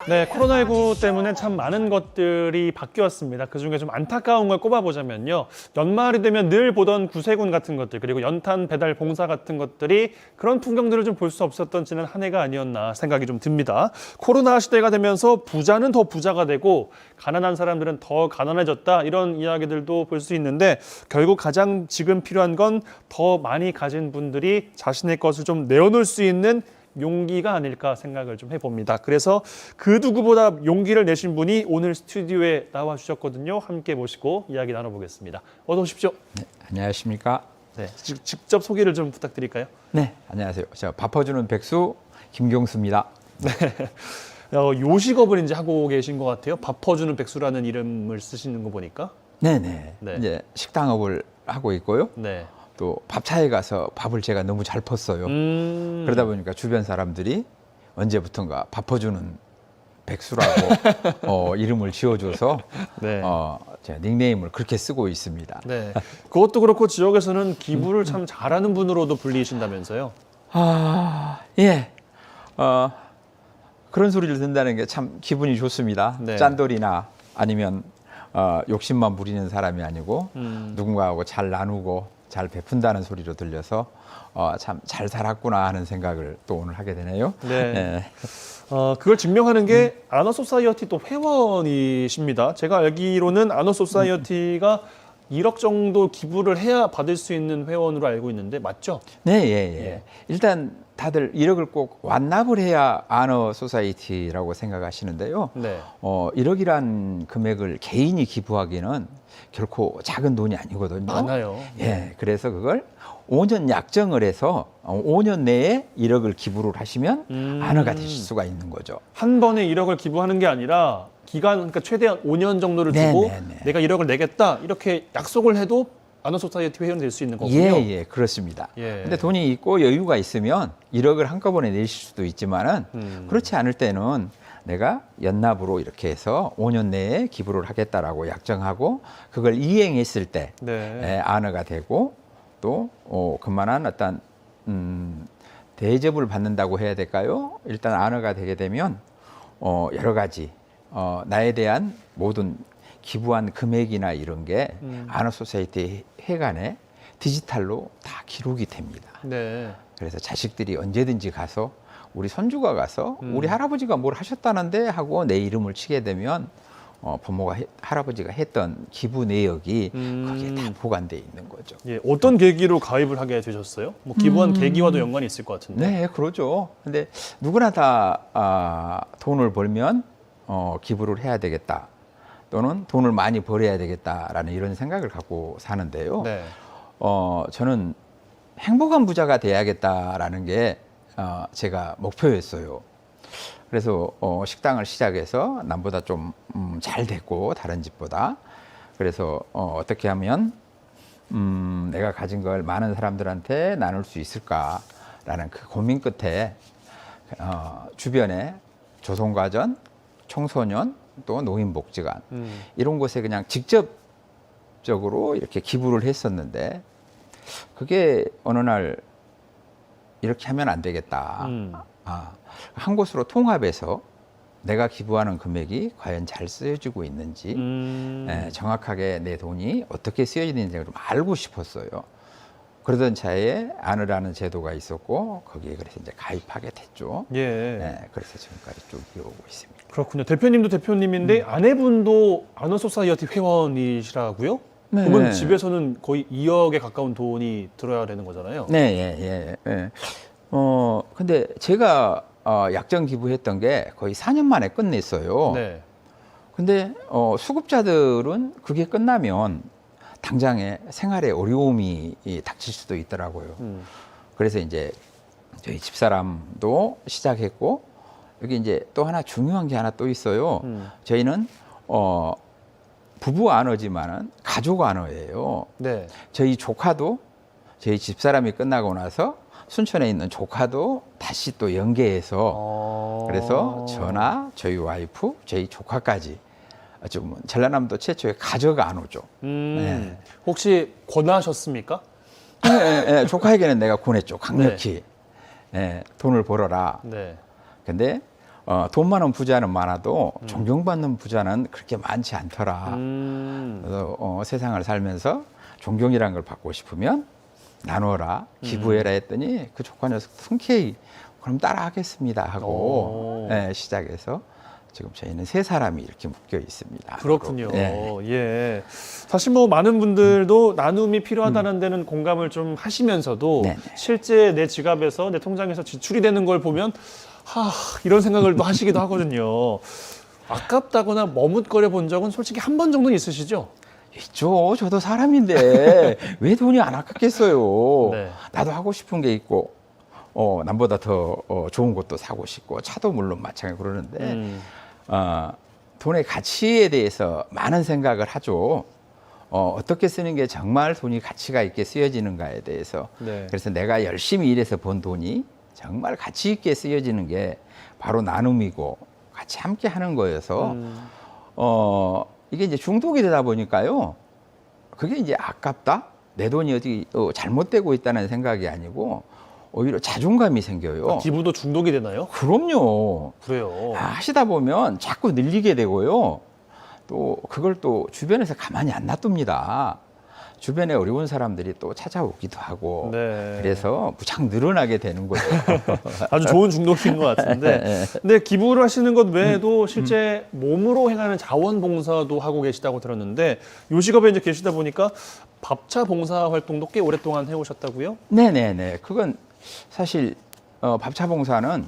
네, 코로나19 때문에 참 많은 것들이 바뀌었습니다. 그중에 좀 안타까운 걸 꼽아보자면요. 연말이 되면 늘 보던 구세군 같은 것들, 그리고 연탄 배달 봉사 같은 것들이 그런 풍경들을 좀 볼 수 없었던 지난 한 해가 아니었나 생각이 좀 듭니다. 코로나 시대가 되면서 부자는 더 부자가 되고 가난한 사람들은 더 가난해졌다, 이런 이야기들도 볼 수 있는데, 결국 가장 지금 필요한 건 더 많이 가진 분들이 자신의 것을 좀 내어놓을 수 있는 용기가 아닐까 생각을 좀 해봅니다. 그래서 그 누구보다 용기를 내신 분이 오늘 스튜디오에 나와 주셨거든요. 함께 모시고 이야기 나눠보겠습니다. 어서 오십시오. 네, 안녕하십니까? 네, 직접 소개를 좀 부탁드릴까요? 네, 안녕하세요. 저 밥퍼주는 백수 김경수입니다. 네, 요식업을 이제 하고 계신 것 같아요. 밥 퍼주는 백수라는 이름을 쓰시는 거 보니까. 네네. 네. 이제 식당업을 하고 있고요. 네. 또 밥차에 가서 밥을 제가 너무 잘 펐어요. 그러다 보니까 주변 사람들이 언제부턴가 밥퍼주는 백수라고 이름을 지어줘서 네. 제가 닉네임을 그렇게 쓰고 있습니다. 네. 그것도 그렇고 지역에서는 기부를 참 잘하는 분으로도 불리신다면서요. 아, 예. 그런 소리를 듣는다는 게 참 기분이 좋습니다. 네. 짠돌이나 아니면 욕심만 부리는 사람이 아니고 누군가하고 잘 나누고 잘 베푼다는 소리로 들려서 참 잘 살았구나 하는 생각을 또 오늘 하게 되네요. 네. 예. 그걸 증명하는 게 아너소사이어티 또 회원이십니다. 제가 알기로는 아너소사이어티가 1억 정도 기부를 해야 받을 수 있는 회원으로 알고 있는데 맞죠? 네, 예, 예. 일단 다들 1억을 꼭 완납을 해야 아너 소사이티라고 생각하시는데요. 네. 1억이란 금액을 개인이 기부하기는 결코 작은 돈이 아니거든요. 많아요. 예, 그래서 그걸 5년 약정을 해서 5년 내에 1억을 기부를 하시면 아너가 되실 수가 있는 거죠. 한 번에 1억을 기부하는 게 아니라 기간, 그러니까 최대한 5년 정도를 두고 네네네. 내가 1억을 내겠다 이렇게 약속을 해도 아너소사이어티 회원이 될 수 있는 거군요. 예, 예, 그렇습니다. 예. 근데 돈이 있고 여유가 있으면 1억을 한꺼번에 내실 수도 있지만은 그렇지 않을 때는 내가 연납으로 이렇게 해서 5년 내에 기부를 하겠다라고 약정하고 그걸 이행했을 때 네. 아너가 되고 또 그만한 어떤 대접을 받는다고 해야 될까요? 일단 아너가 되게 되면 여러 가지 나에 대한 모든 기부한 금액이나 이런 게 아너 소사이티 회관에 디지털로 다 기록이 됩니다. 네. 그래서 자식들이 언제든지 가서 우리 손주가 가서 우리 할아버지가 뭘 하셨다는데 하고 내 이름을 치게 되면 부모가 할아버지가 했던 기부 내역이 거기에 다 보관돼 있는 거죠. 예, 어떤 계기로 가입을 하게 되셨어요? 뭐 기부한 계기와도 연관이 있을 것 같은데. 네, 그러죠. 근데 누구나 다 돈을 벌면 기부를 해야 되겠다. 또는 돈을 많이 벌어야 되겠다라는 이런 생각을 갖고 사는데요. 네. 저는 행복한 부자가 돼야겠다라는 게 제가 목표였어요. 그래서 식당을 시작해서 남보다 좀 잘 됐고 다른 집보다. 그래서 어떻게 하면 내가 가진 걸 많은 사람들한테 나눌 수 있을까라는 그 고민 끝에 주변에 조선가전, 청소년, 또 노인복지관 이런 곳에 그냥 직접적으로 이렇게 기부를 했었는데 그게 어느 날 이렇게 하면 안 되겠다. 한 곳으로 통합해서 내가 기부하는 금액이 과연 잘 쓰여지고 있는지 정확하게 내 돈이 어떻게 쓰여지는지 좀 알고 싶었어요. 그러던 차에 아너라는 제도가 있었고 거기에 그래서 이제 가입하게 됐죠. 예. 그래서 지금까지 쭉 이어오고 있습니다. 그렇군요. 대표님도 대표님인데 아내분도 아너소사이어티 회원이시라고요? 네. 그러면 집에서는 거의 2억에 가까운 돈이 들어야 되는 거잖아요. 네, 예. 근데 제가 약정 기부했던 게 거의 4년 만에 끝냈어요. 네. 근데 수급자들은 그게 끝나면 당장에 생활에 어려움이 닥칠 수도 있더라고요. 그래서 이제 저희 집사람도 시작했고 여기 이제 또 하나 중요한 게 하나 또 있어요. 저희는 부부 아너지만은 가족 아너예요. 네. 저희 조카도 저희 집사람이 끝나고 나서 순천에 있는 조카도 다시 또 연계해서 그래서 저나 저희 와이프, 저희 조카까지 좀 전라남도 최초의 가족 안오죠. 네. 혹시 권하셨습니까? 네, 조카에게는 내가 권했죠. 강력히. 네, 돈을 벌어라. 네. 근데 돈 많은 부자는 많아도 존경받는 부자는 그렇게 많지 않더라. 그래서 세상을 살면서 존경이라는 걸 받고 싶으면 나누어라, 기부해라 했더니 그 조카 녀석 흔쾌히 그럼 따라하겠습니다 하고 예, 시작해서 지금 저희는 3사람이 이렇게 묶여 있습니다. 그렇군요. 예. 예. 사실 뭐 많은 분들도 나눔이 필요하다는 데는 공감을 좀 하시면서도 네네. 실제 내 지갑에서 내 통장에서 지출이 되는 걸 보면 이런 생각을 또 하시기도 하거든요. 아깝다거나 머뭇거려 본 적은 솔직히 한 번 정도는 있으시죠? 있죠. 저도 사람인데 왜 돈이 안 아깝겠어요. 네. 나도 하고 싶은 게 있고 남보다 더 좋은 것도 사고 싶고 차도 물론 마찬가지로 그러는데 돈의 가치에 대해서 많은 생각을 하죠. 어떻게 쓰는 게 정말 돈이 가치가 있게 쓰여지는가에 대해서. 네. 그래서 내가 열심히 일해서 번 돈이 정말 가치 있게 쓰여지는 게 바로 나눔이고 같이 함께 하는 거여서 이게 이제 중독이 되다 보니까요. 그게 이제 아깝다? 내 돈이 어디 잘못되고 있다는 생각이 아니고 오히려 자존감이 생겨요. 기부도 중독이 되나요? 그럼요. 그래요. 하시다 보면 자꾸 늘리게 되고요. 또 그걸 또 주변에서 가만히 안 놔둡니다. 주변에 어려운 사람들이 또 찾아오기도 하고 네. 그래서 무척 늘어나게 되는 거죠. 아주 좋은 중독인 것 같은데. 근데 기부를 하시는 것 외에도 실제 몸으로 행하는 자원봉사도 하고 계시다고 들었는데 요 직업에 이제 계시다 보니까 밥차 봉사 활동도 꽤 오랫동안 해오셨다고요? 네네네. 그건 사실 밥차 봉사는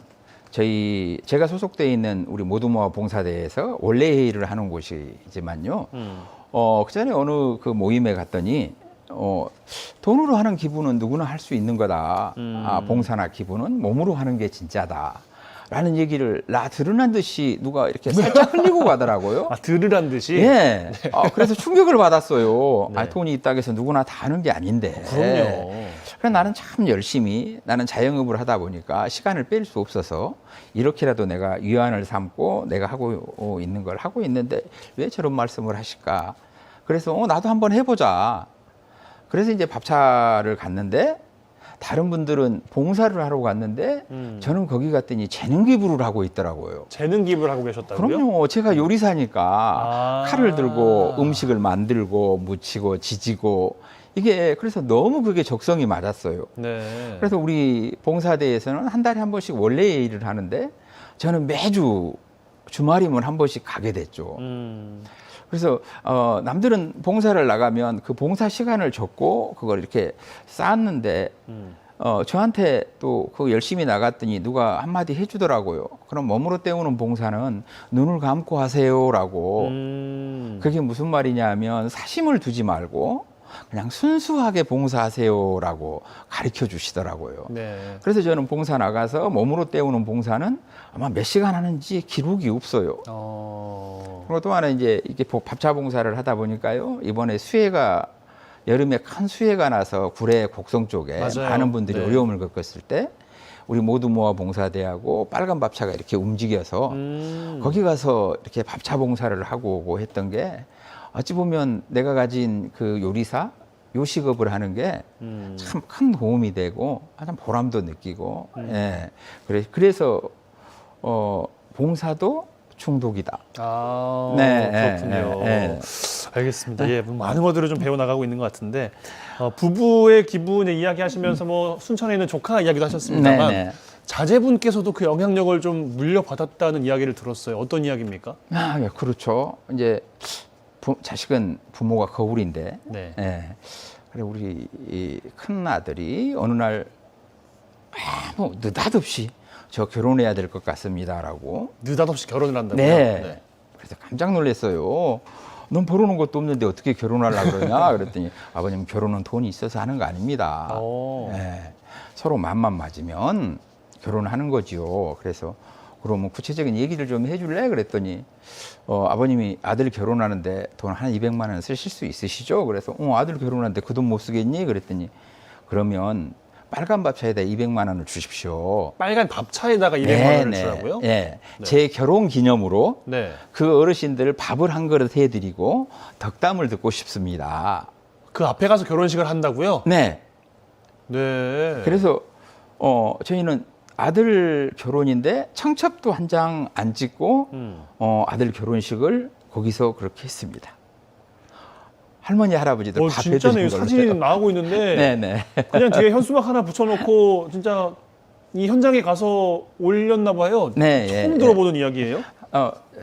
제가 소속돼 있는 우리 모두 모아 봉사대에서 원래 회의를 하는 곳이지만요. 그 전에 어느 그 모임에 갔더니 돈으로 하는 기부는 누구나 할 수 있는 거다. 봉사나 기부는 몸으로 하는 게 진짜다. 라는 얘기를 드러난 듯이 누가 이렇게 살짝 흘리고 가더라고요. 들으란 듯이? 예. 그래서 충격을 받았어요. 네. 돈이 있다고 해서 누구나 다 하는 게 아닌데. 그럼요. 그래서 나는 참 열심히 나는 자영업을 하다 보니까 시간을 뺄 수 없어서 이렇게라도 내가 위안을 삼고 내가 하고 있는 걸 하고 있는데 왜 저런 말씀을 하실까? 그래서 나도 한번 해보자. 그래서 이제 밥차를 갔는데 다른 분들은 봉사를 하러 갔는데 저는 거기 갔더니 재능 기부를 하고 있더라고요. 재능 기부를 하고 계셨다고요? 그럼요. 제가 요리사니까 아. 칼을 들고 음식을 만들고 무치고 지지고 이게 그래서 너무 그게 적성이 맞았어요. 네. 그래서 우리 봉사대에서는 한 달에 한 번씩 원래 일을 하는데 저는 매주 주말이면 한 번씩 가게 됐죠. 그래서 남들은 봉사를 나가면 그 봉사 시간을 줬고 그걸 이렇게 쌓았는데 저한테 또 그거 열심히 나갔더니 누가 한마디 해주더라고요. 그럼 몸으로 때우는 봉사는 눈을 감고 하세요라고. 그게 무슨 말이냐 하면 사심을 두지 말고 그냥 순수하게 봉사하세요라고 가르쳐 주시더라고요. 네. 그래서 저는 봉사 나가서 몸으로 때우는 봉사는 아마 몇 시간 하는지 기록이 없어요. 그리고 또 하나 이제 이렇게 밥차 봉사를 하다 보니까요. 이번에 수해가 여름에 큰 수해가 나서 구례 곡성 쪽에 맞아요. 많은 분들이 네. 어려움을 겪었을 때 우리 모두 모아 봉사대하고 빨간 밥차가 이렇게 움직여서 거기 가서 이렇게 밥차 봉사를 하고 오고 했던 게 어찌 보면 내가 가진 그 요리사 요식업을 하는 게 참 큰 도움이 되고 참 보람도 느끼고 예. 그래서 봉사도 중독이다. 네, 그렇군요. 알겠습니다. 네. 예, 많은 것들을 좀 배워나가고 있는 것 같은데 부부의 기부 이야기하시면서 뭐 순천에 있는 조카 이야기도 하셨습니다만 네, 네. 자제분께서도 그 영향력을 좀 물려받았다는 이야기를 들었어요. 어떤 이야기입니까? 예, 그렇죠. 이제 자식은 부모가 거울인데, 네. 예. 그래 우리 이 큰 아들이 어느 날 아무 느닷없이 저 결혼해야 될 것 같습니다라고. 느닷없이 결혼을 한다고요? 네. 그래서 깜짝 놀랐어요. 넌 벌어놓은 것도 없는데 어떻게 결혼하려고 그러냐? 그랬더니 아버님 결혼은 돈이 있어서 하는 거 아닙니다. 예. 서로 맘만 맞으면 결혼하는 거지요. 그래서 그러면 구체적인 얘기를 좀 해줄래? 그랬더니 아버님이 아들 결혼하는데 돈 한 200만 원 쓰실 수 있으시죠? 그래서 아들 결혼하는데 그 돈 못 쓰겠니? 그랬더니 그러면 빨간 밥차에다 200만 원을 주십시오. 빨간 밥차에다가 200만 원을 주라고요? 네. 제 결혼 기념으로 네. 그 어르신들 밥을 한 그릇 해드리고 덕담을 듣고 싶습니다. 그 앞에 가서 결혼식을 한다고요? 네. 네. 그래서 저희는 아들 결혼인데 청첩도 한 장 안 찍고 아들 결혼식을 거기서 그렇게 했습니다. 할머니 할아버지들 다 진짜네요. 뵈주신 걸로. 사진이 나오고 있는데 네네. 그냥 뒤에 현수막 하나 붙여놓고 진짜 이 현장에 가서 올렸나 봐요. 네, 처음 예, 들어보는 이야기예요.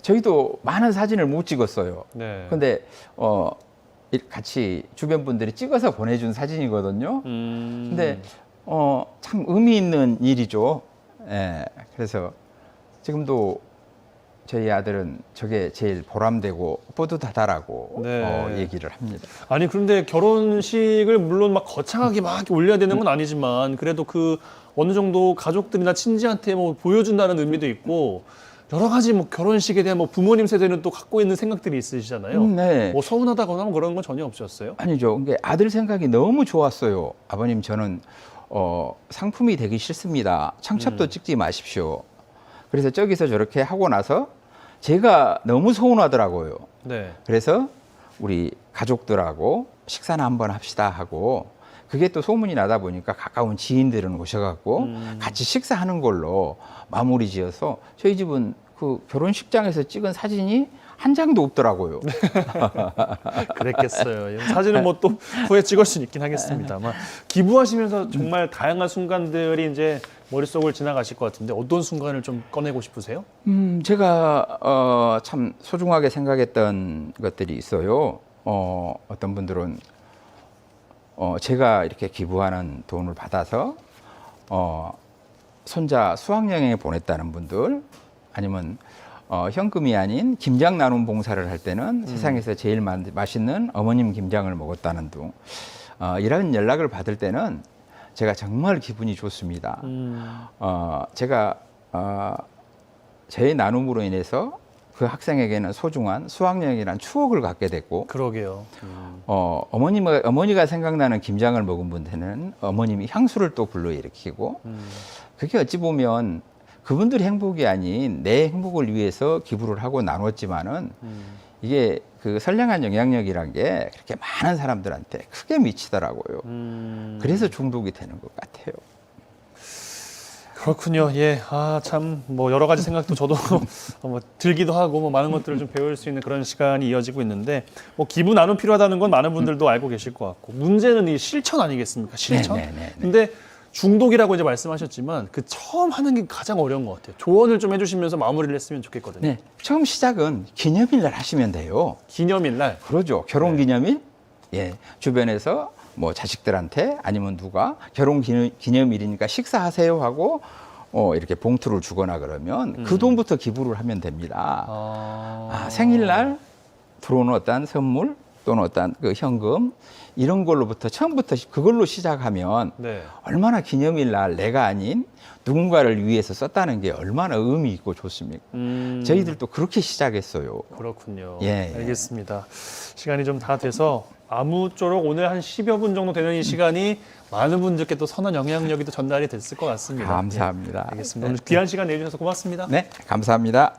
저희도 많은 사진을 못 찍었어요. 네. 근데 같이 주변 분들이 찍어서 보내준 사진이거든요. 근데 참 의미 있는 일이죠. 예. 그래서 지금도 저희 아들은 저게 제일 보람되고 뿌듯하다라고 네. 얘기를 합니다. 아니 그런데 결혼식을 물론 막 거창하게 막 이렇게 올려야 되는 건 아니지만 그래도 그 어느 정도 가족들이나 친지한테 뭐 보여준다는 의미도 있고 여러 가지 뭐 결혼식에 대한 뭐 부모님 세대는 또 갖고 있는 생각들이 있으시잖아요. 네. 뭐 서운하다거나 뭐 그런 건 전혀 없으셨어요? 아니죠. 그게 아들 생각이 너무 좋았어요. 아버님 저는 상품이 되기 싫습니다. 청첩도 찍지 마십시오. 그래서 저기서 저렇게 하고 나서 제가 너무 서운하더라고요. 네. 그래서 우리 가족들하고 식사나 한번 합시다 하고 그게 또 소문이 나다 보니까 가까운 지인들은 오셔갖고 같이 식사하는 걸로 마무리 지어서 저희 집은 그 결혼식장에서 찍은 사진이 한 장도 없더라고요. 그랬겠어요. 사진은 뭐 또 후에 찍을 수는 있긴 하겠습니다만 기부하시면서 정말 다양한 순간들이 이제 머릿속을 지나가실 것 같은데 어떤 순간을 좀 꺼내고 싶으세요? 제가 참 소중하게 생각했던 것들이 있어요. 어떤 분들은 제가 이렇게 기부하는 돈을 받아서 손자 수학여행에 보냈다는 분들, 아니면 현금이 아닌 김장 나눔 봉사를 할 때는 세상에서 제일 맛있는 어머님 김장을 먹었다는 등 이런 연락을 받을 때는 제가 정말 기분이 좋습니다. 제가 제 나눔으로 인해서 그 학생에게는 소중한 수학여행이라는 추억을 갖게 됐고, 그러게요. 어머니가 생각나는 김장을 먹은 분한테는 어머님이 향수를 또 불러일으키고, 그게 어찌 보면 그분들의 행복이 아닌 내 행복을 위해서 기부를 하고 나눴지만은 이게 그 선량한 영향력이란 게 그렇게 많은 사람들한테 크게 미치더라고요. 그래서 중독이 되는 것 같아요. 그렇군요. 예. 참, 뭐, 여러 가지 생각도 저도 뭐 들기도 하고, 뭐, 많은 것들을 좀 배울 수 있는 그런 시간이 이어지고 있는데, 뭐, 기부 나눔 필요하다는 건 많은 분들도 알고 계실 것 같고, 문제는 이 실천 아니겠습니까? 실천? 네네네. 근데 중독이라고 이제 말씀하셨지만, 그 처음 하는 게 가장 어려운 것 같아요. 조언을 좀 해주시면서 마무리를 했으면 좋겠거든요. 네. 처음 시작은 기념일날 하시면 돼요. 기념일날. 그러죠. 결혼 기념일? 예. 주변에서 뭐 자식들한테 아니면 누가 결혼 기념일이니까 식사하세요 하고 이렇게 봉투를 주거나 그러면 그 돈부터 기부를 하면 됩니다. 생일날 들어오는 어떤 선물 또는 어떤 그 현금 이런 걸로부터 처음부터 그걸로 시작하면 네. 얼마나 기념일날 내가 아닌 누군가를 위해서 썼다는 게 얼마나 의미 있고 좋습니까? 저희들도 그렇게 시작했어요. 그렇군요. 예, 예. 알겠습니다. 시간이 좀 다 돼서 아무쪼록 오늘 한 10여 분 정도 되는 이 시간이 많은 분들께 또 선한 영향력이 또 전달이 됐을 것 같습니다. 감사합니다. 예, 알겠습니다. 오늘 귀한 시간 내주셔서 고맙습니다. 네, 감사합니다.